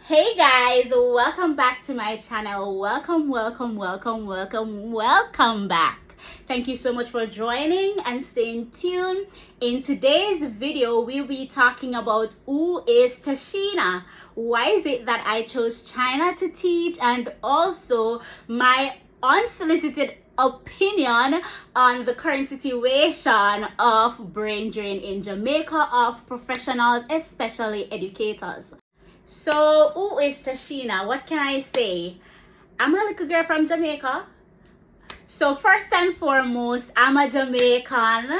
Hey guys, welcome back to my channel. Welcome back. Thank you so much for joining and staying tuned. In today's video, we'll be talking about who is Tasheena. Why is it that I chose China to teach, and also my unsolicited opinion on the current situation of brain drain in Jamaica of professionals, especially educators. So, who is Tashina? What can I say? I'm a little girl from Jamaica. So, first and foremost, I'm a Jamaican.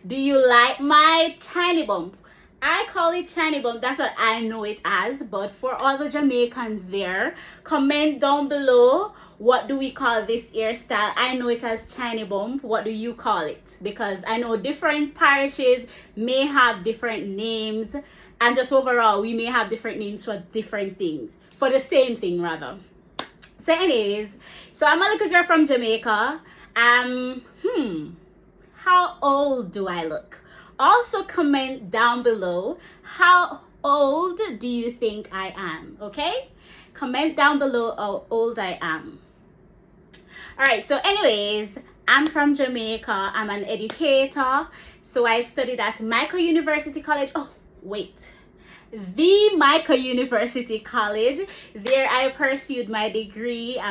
Do you like my Chinny bump? I call it Chinny bump. That's what I know it as. But for all the Jamaicans there, comment down below. What do we call this hairstyle? I know it as Chinny bump. What do you call it? Because I know different parishes may have different names. And just overall, we may have different names for different things. For the same thing, rather. So anyways, so I'm a little girl from Jamaica. How old do I look? Also comment down below, how old do you think I am? Okay? Comment down below how old I am. Alright, so anyways, I'm from Jamaica. I'm an educator. So I studied at Jamaica University College. Oh, wait. The Jamaica University College. There I pursued my degree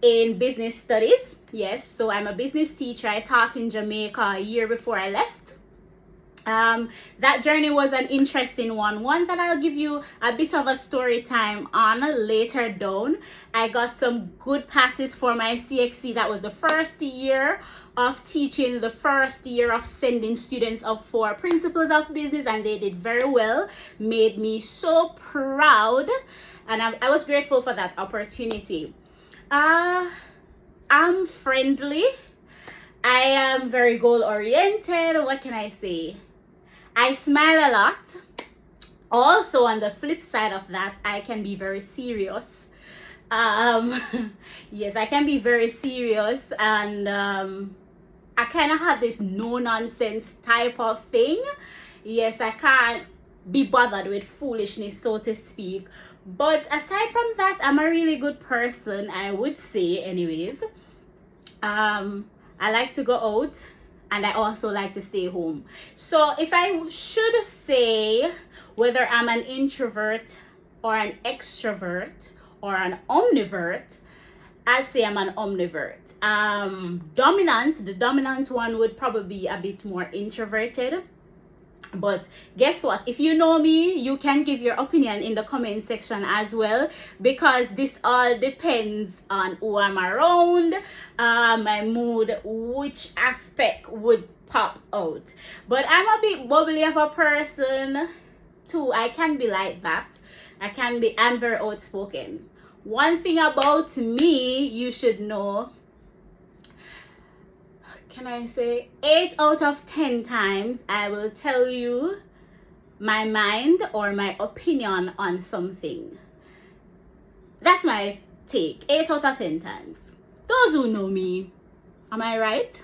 in business studies. Yes, so I'm a business teacher. I taught in Jamaica a year before I left. That journey was an interesting one that I'll give you a bit of a story time on later down. I got some good passes for my CXC. That was the first year of teaching, the first year of sending students up for principles of business, and they did very well. Made me so proud, and I was grateful for that opportunity. I'm friendly. I am very goal oriented. What can I say? I smile a lot. Also, on the flip side of that, I can be very serious. Yes, I can be very serious, and I kind of have this no nonsense type of thing. Yes, I can't be bothered with foolishness, so to speak. But aside from that, I'm a really good person, I would say. Anyways, I like to go out. And I also like to stay home. So if I should say whether I'm an introvert or an extrovert or an omnivert, I'd say I'm an omnivert. The dominant one would probably be a bit more introverted. But guess what? If you know me, you can give your opinion in the comment section as well, because this all depends on who I'm around, my mood, which aspect would pop out. But I'm a bit bubbly of a person too. I can be like that. I'm very outspoken. One thing about me you should know, can I say 8 out of 10 times I will tell you my mind or my opinion on something. That's my take. 8 out of 10 times. Those who know me, am I right?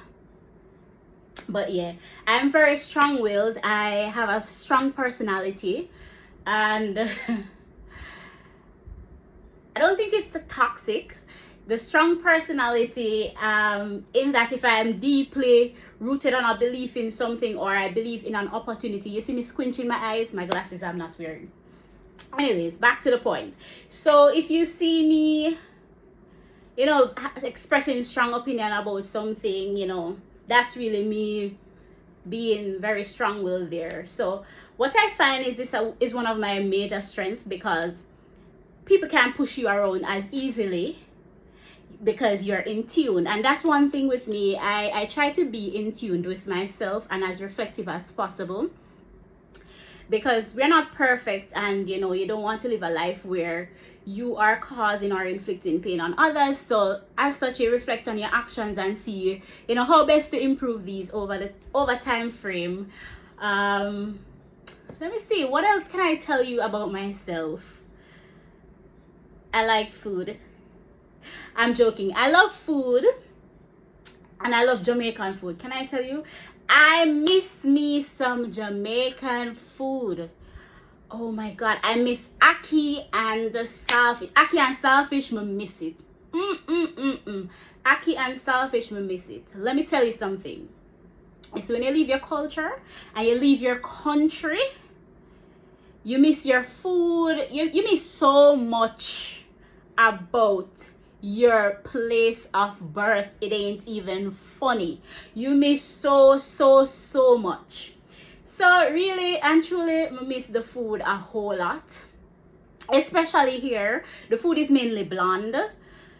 But yeah, I'm very strong-willed. I have a strong personality, and I don't think it's toxic. The strong personality, in that if I am deeply rooted on a belief in something, or I believe in an opportunity. You see me squinching my eyes, my glasses I'm not wearing. Anyways, back to the point. So if you see me, expressing strong opinion about something, that's really me being very strong-willed there. So what I find is this is one of my major strengths, because people can't push you around as easily, because you're in tune. And that's one thing with me. I try to be in tune with myself and as reflective as possible, because we're not perfect, and you don't want to live a life where you are causing or inflicting pain on others. So as such, you reflect on your actions and see how best to improve these over time frame. Let me see, what else can I tell you about myself? I like food. I'm joking. I love food, and I love Jamaican food. Can I tell you? I miss me some Jamaican food. Oh my god, I miss Aki and the Saltfish. Aki and Saltfish, me miss it. Aki and Saltfish, me miss it. Let me tell you something. It's when you leave your culture and you leave your country, you miss your food. You miss so much about your place of birth. It ain't even funny. You miss so much. So really and truly, I miss the food a whole lot. Especially here, the food is mainly bland.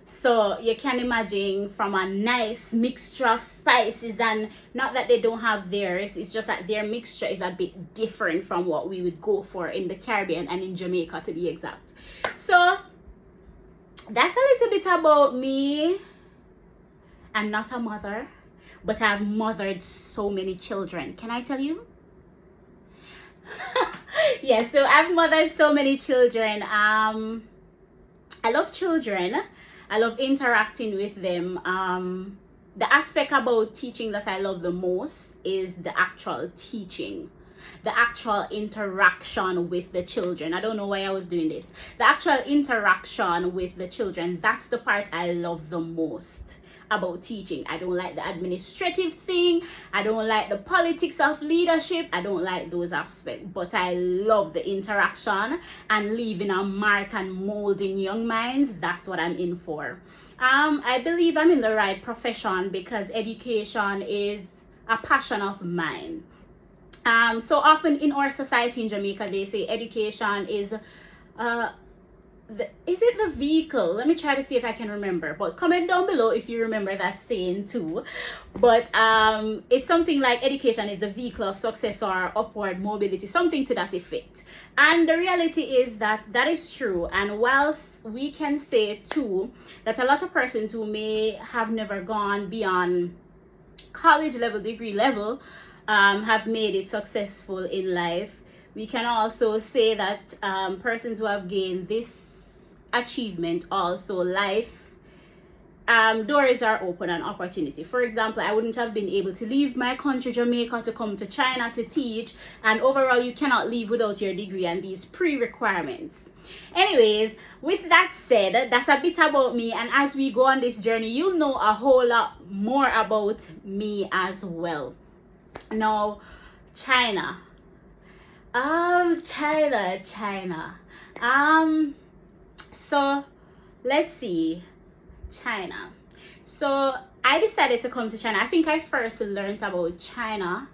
So you can imagine from a nice mixture of spices, and not that they don't have theirs, it's just that their mixture is a bit different from what we would go for in the Caribbean and in Jamaica, to be exact. So that's a little bit about me. I'm not a mother, but I've mothered so many children. Can I tell you? Yeah, so I've mothered so many children. I love children. I love interacting with them. The aspect about teaching that I love the most is the actual teaching, the actual interaction with the children. I don't know why I was doing this. The actual interaction with the children, that's the part I love the most about teaching. I don't like the administrative thing. I don't like the politics of leadership. I don't like those aspects, but I love the interaction and leaving a mark and molding young minds. That's what I'm in for. I believe I'm in the right profession because education is a passion of mine. So often in our society in Jamaica, they say education is is it the vehicle? Let me try to see if I can remember, but comment down below if you remember that saying too. But it's something like education is the vehicle of success or upward mobility, something to that effect. And the reality is that that is true. And whilst we can say too that a lot of persons who may have never gone beyond college level, degree level, have made it successful in life, we can also say that persons who have gained this achievement, also life, doors are open and opportunity. For example, I wouldn't have been able to leave my country, Jamaica, to come to China to teach, and overall you cannot leave without your degree and these pre-requirements. Anyways, with that said, that's a bit about me, and as we go on this journey, you'll know a whole lot more about me as well. Now, China. China. So let's see. China. So I decided to come to China. I think I first learned about China,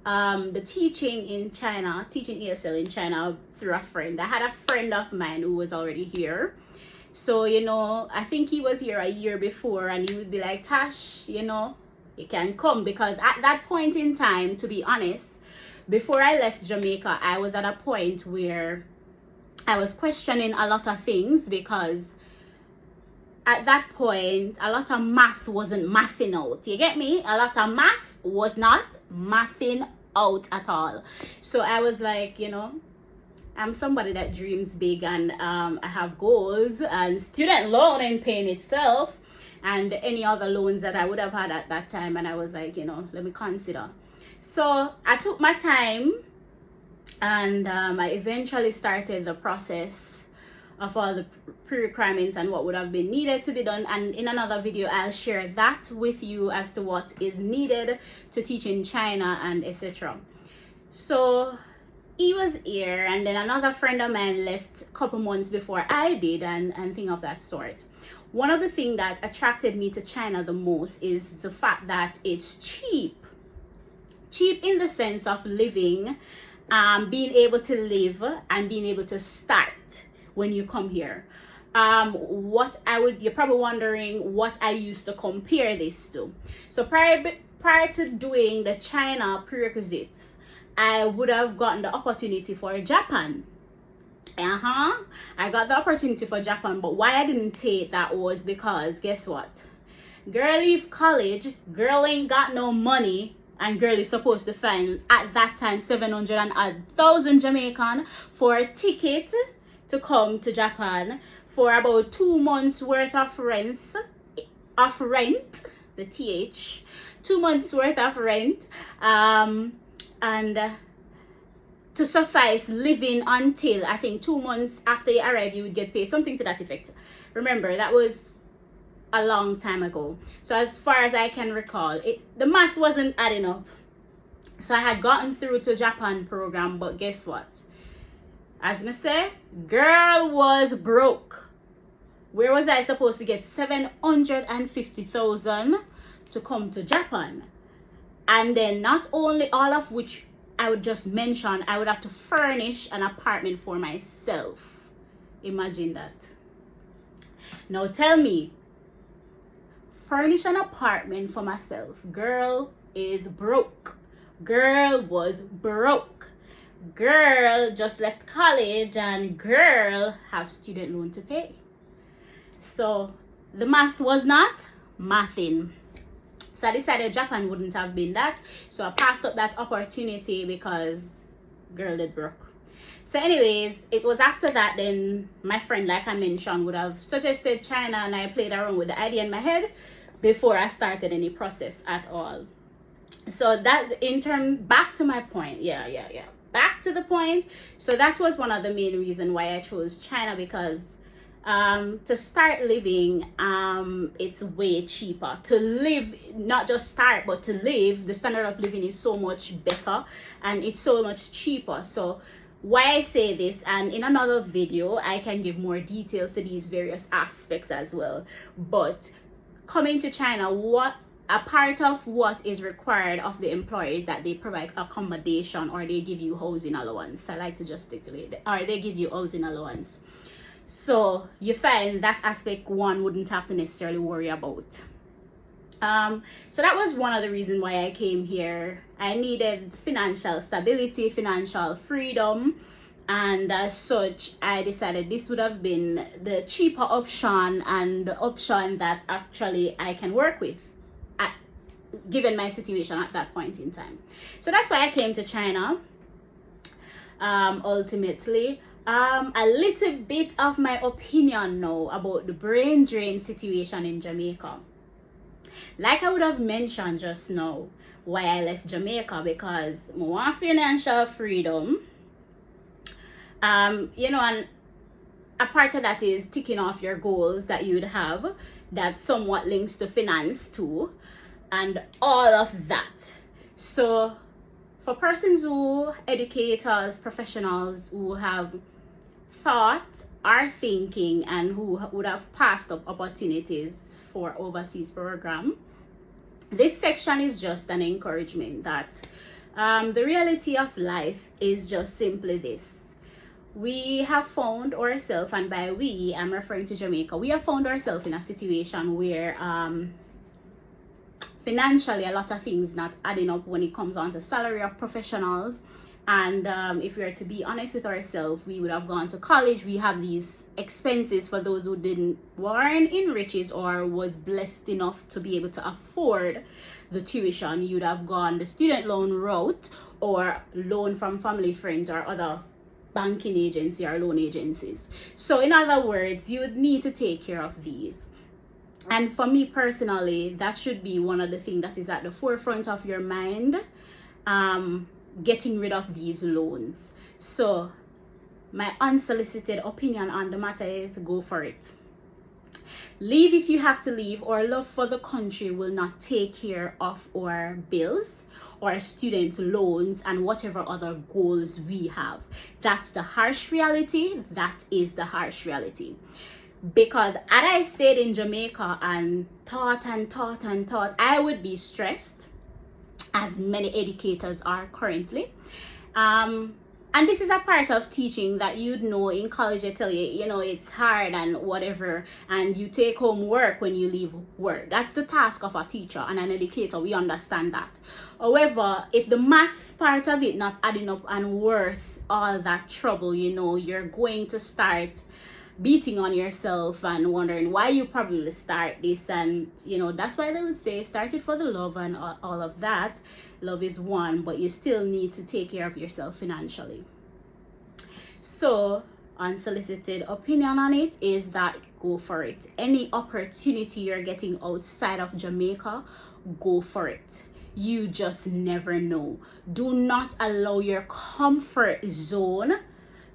the teaching in China, teaching ESL in China through a friend. I had a friend of mine who was already here. So, you know, I think he was here a year before, and he would be like, Tash, you know, you can come. Because at that point in time, to be honest, before I left Jamaica, I was at a point where I was questioning a lot of things, because at that point, a lot of math wasn't mathing out. You get me? A lot of math was not mathing out at all. So I was like, you know, I'm somebody that dreams big, and I have goals, and student loan ain't paying itself, and any other loans that I would have had at that time. And I was like, you know, let me consider. So I took my time, and I eventually started the process of all the pre-requirements and what would have been needed to be done. And in another video, I'll share that with you as to what is needed to teach in China and etc. So he was here, and then another friend of mine left a couple months before I did, and thing of that sort. One of the things that attracted me to China the most is the fact that it's cheap. Cheap in the sense of living, being able to live and being able to start when you come here. You're probably wondering what I used to compare this to. So prior to doing the China prerequisites, I would have gotten the opportunity for Japan. I got the opportunity for Japan, but why I didn't take that was because, guess what? Girl leave college, girl ain't got no money, and girl is supposed to find at that time 700,000 Jamaican for a ticket to come to Japan for about 2 months worth of rent, the TH, 2 months worth of rent, and to suffice living until I think 2 months after you arrive, you would get paid, something to that effect. Remember, that was a long time ago. So as far as I can recall, the math wasn't adding up. So I had gotten through to Japan program, but guess what? As me say, girl was broke. Where was I supposed to get 750,000 to come to Japan? And then not only all of which I would just mention, I would have to furnish an apartment for myself. Imagine that. Now tell me, furnish an apartment for myself. Girl is broke. Girl was broke. Girl just left college and girl have student loan to pay. So the math was not mathing. So I decided Japan wouldn't have been that. So I passed up that opportunity because girl did broke. So anyways, it was after that then my friend, like I mentioned, would have suggested China, and I played around with the idea in my head before I started any process at all. So that back to my point. Back to the point. So that was one of the main reasons why I chose China, because to start living, it's way cheaper to live. Not just start, but to live, the standard of living is so much better and it's so much cheaper. So why I say this, and in another video I can give more details to these various aspects as well. But coming to China, a part of what is required of the employer is that they provide accommodation, or they give you housing allowance. I like to just stipulate that, or they give you housing allowance. So you find that aspect one wouldn't have to necessarily worry about. So that was one of the reasons why I came here. I needed financial stability, financial freedom, and as such I decided this would have been the cheaper option and the option that actually I can work with, given my situation at that point in time. So that's why I came to China. Ultimately, a little bit of my opinion now about the brain drain situation in Jamaica. Like I would have mentioned just now, why I left Jamaica, because I want financial freedom. And a part of that is ticking off your goals that you'd have that somewhat links to finance too, and all of that. So for persons educators, professionals who have thought, are thinking, and who would have passed up opportunities for overseas program, this section is just an encouragement that the reality of life is just simply this. We have found ourselves, and by we, I'm referring to Jamaica, we have found ourselves in a situation where financially a lot of things not adding up when it comes on to salary of professionals. And if we are to be honest with ourselves, we would have gone to college. We have these expenses for those who weren't in riches or was blessed enough to be able to afford the tuition. You'd have gone the student loan route, or loan from family, friends, or other banking agency or loan agencies. So in other words, you would need to take care of these. And for me personally, that should be one of the things that is at the forefront of your mind. Getting rid of these loans. So my unsolicited opinion on the matter is go for it. Leave if you have to leave, or love for the country will not take care of our bills or student loans and whatever other goals we have. That's the harsh reality. That is the harsh reality. Because had I stayed in Jamaica and thought, I would be stressed, as many educators are currently. And this is a part of teaching that you'd know in college. They tell you, it's hard and whatever, and you take home work when you leave work. That's the task of a teacher and an educator. We understand that. However, if the math part of it not adding up and worth all that trouble, you're going to start beating on yourself and wondering why you probably start this. And that's why they would say start it for the love and all of that. Love is one, but you still need to take care of yourself financially. So unsolicited opinion on it is that go for it. Any opportunity you're getting outside of Jamaica, go for it. You just never know. Do not allow your comfort zone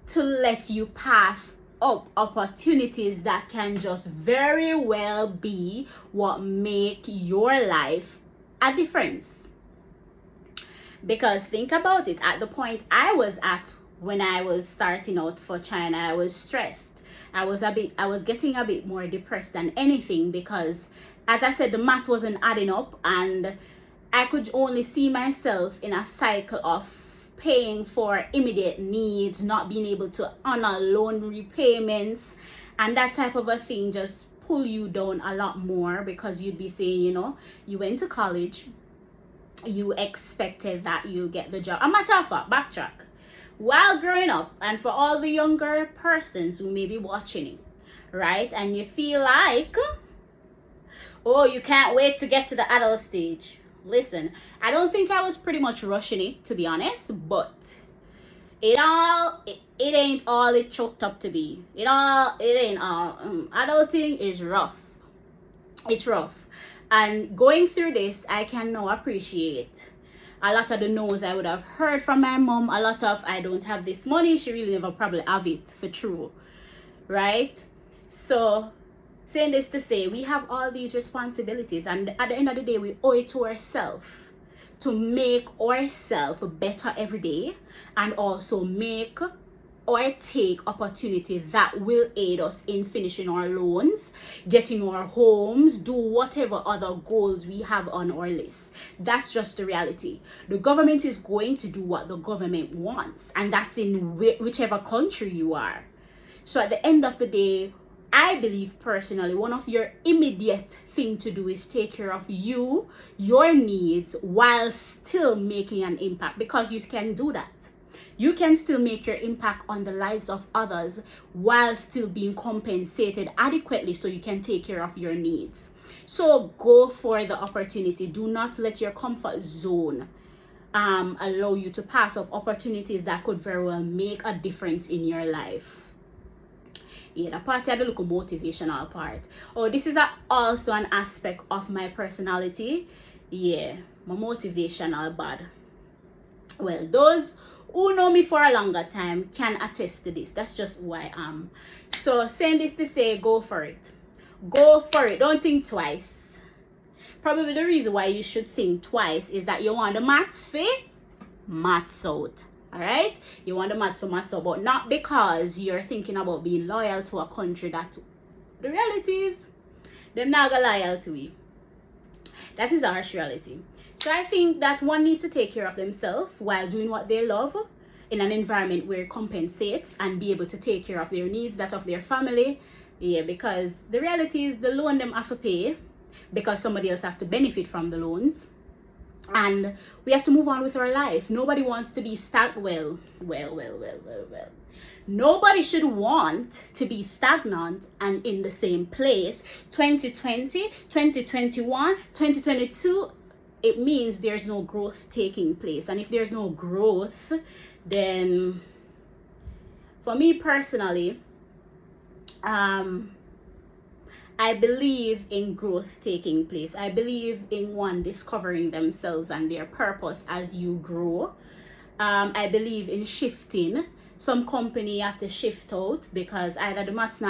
to let you pass up opportunities that can just very well be what make your life a difference. Because think about it, at the point I was at when I was starting out for China, I was stressed. I was getting a bit more depressed than anything, because as I said, the math wasn't adding up, and I could only see myself in a cycle of paying for immediate needs, not being able to honor loan repayments, and that type of a thing just pull you down a lot more, because you'd be saying, you went to college, you expected that you get the job. A matter of fact, backtrack. While growing up, and for all the younger persons who may be watching it, right, and you feel like, oh, you can't wait to get to the adult stage. Listen, I don't think I was pretty much rushing it, to be honest, but it ain't all it choked up to be. It ain't all. Adulting is rough. It's rough. And going through this, I can now appreciate a lot of the no's I would have heard from my mom. A lot of, I don't have this money. She really never probably have it, for true. Right? So, saying this to say, we have all these responsibilities, and at the end of the day, we owe it to ourselves to make ourselves better every day, and also make or take opportunity that will aid us in finishing our loans, getting our homes, do whatever other goals we have on our list. That's just the reality. The government is going to do what the government wants, and that's in whichever country you are. So at the end of the day, I believe personally, one of your immediate thing to do is take care of you, your needs, while still making an impact, because you can do that. You can still make your impact on the lives of others while still being compensated adequately, so you can take care of your needs. So go for the opportunity. Do not let your comfort zone allow you to pass up opportunities that could very well make a difference in your life. Yeah, the part I look motivational part. Oh, this is also an aspect of my personality. Yeah, my motivational bad. Well, those who know me for a longer time can attest to this. That's just who I am. So saying this to say, go for it. Go for it. Don't think twice. Probably the reason why you should think twice is that you want the maths out. All right, you want the maths out, but not because you're thinking about being loyal to a country that the reality is they're not gonna loyal to you. That is a harsh reality. So I think that one needs to take care of themselves while doing what they love in an environment where it compensates, and be able to take care of their needs, that of their family. Yeah, because the reality is the loan them have to pay, because somebody else have to benefit from the loans. And we have to move on with our life. Nobody wants to be well. Nobody should want to be stagnant and in the same place. 2020, 2021, 2022, it means there's no growth taking place. And if there's no growth, then for me personally, I believe in growth taking place. I believe in one discovering themselves and their purpose as you grow. I believe in shifting. Some company have to shift out because either the maths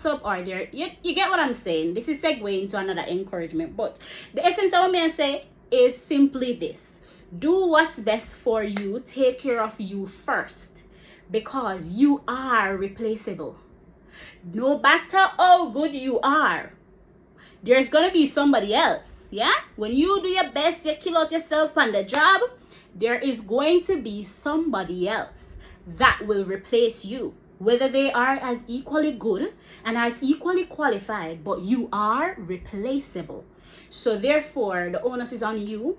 up, or they're, you get what I'm saying. This is segue into another encouragement. But the essence of what I say is simply this. Do what's best for you. Take care of you first, because you are replaceable. No matter how good you are, there's gonna be somebody else. Yeah, when you do your best, you kill out yourself on the job, there is going to be somebody else that will replace you, whether they are as equally good and as equally qualified, but you are replaceable. So therefore, the onus is on you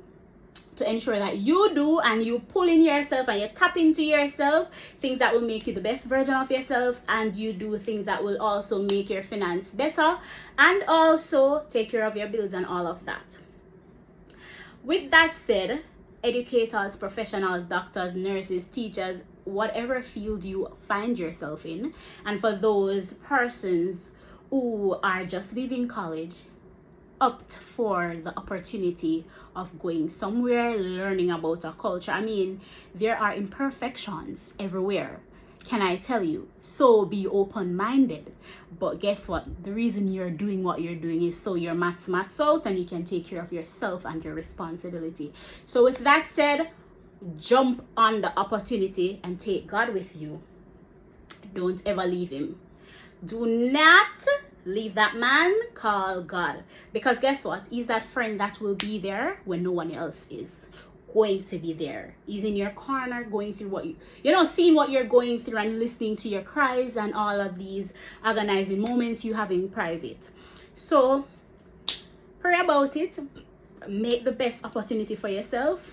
to ensure that you do, and you pull in yourself and you tap into yourself, things that will make you the best version of yourself, and you do things that will also make your finance better, and also take care of your bills and all of that. With that said, educators, professionals, doctors, nurses, teachers, whatever field you find yourself in. And for those persons who are just leaving college, opt for the opportunity of going somewhere, learning about a culture. I mean, there are imperfections everywhere, can I tell you? So be open-minded. But guess what? The reason you're doing what you're doing is so your maths out and you can take care of yourself and your responsibility. So with that said, jump on the opportunity and take God with you. Don't ever leave him. Do not leave that man called God, because guess what? He's that friend that will be there when no one else is going to be there. He's in your corner, going through what seeing what you're going through and listening to your cries and all of these agonizing moments you have in private. So pray about it, make the best opportunity for yourself.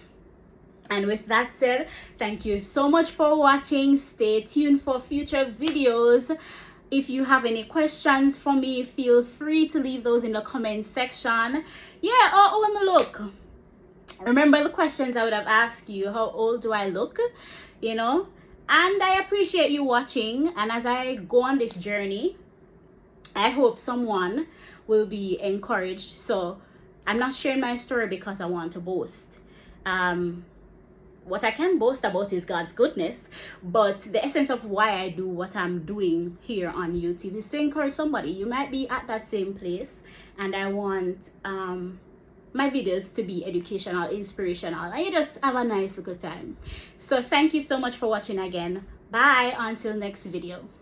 And with that said, thank you so much for watching. Stay tuned for future videos. If you have any questions for me, feel free to leave those in the comment section. Yeah, oh, let me look. Remember the questions I would have asked you. How old do I look? And I appreciate you watching. And as I go on this journey, I hope someone will be encouraged. So I'm not sharing my story because I want to boast. What I can boast about is God's goodness, but the essence of why I do what I'm doing here on YouTube is to encourage somebody. You might be at that same place, and I want my videos to be educational, inspirational, and you just have a nice little time. So thank you so much for watching again. Bye until next video.